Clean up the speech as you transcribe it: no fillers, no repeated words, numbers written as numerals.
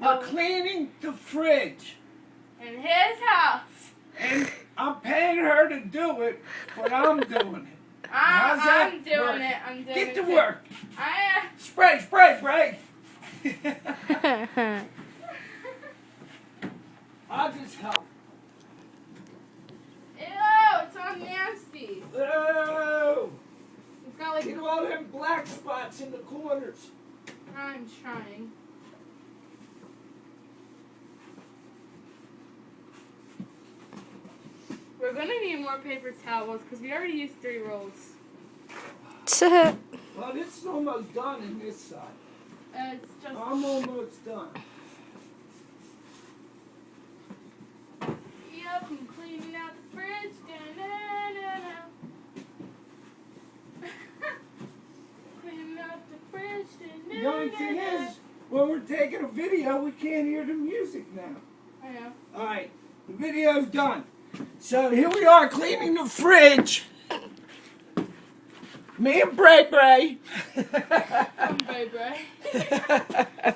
We're cleaning the fridge. In his house. And I'm paying her to do it, but I'm doing it. I'm doing work? it. I'm doing Get it. to too. work. I Spray, spray, spray. I'll just help. Ew, it's all nasty. Oh, It's got like. get all them black spots in the corners. I'm trying. We're gonna need more paper towels because we already used 3 rolls. Well, this is almost done in this side. It's just. I'm almost done. Yep, I'm cleaning out the fridge. Da-na-na-na. Cleaning out the fridge. The only thing is, when we're taking a video, we can't hear the music now. I know. All right, the video's done. So here we are cleaning the fridge. Me and Bray Bray. Bye bye.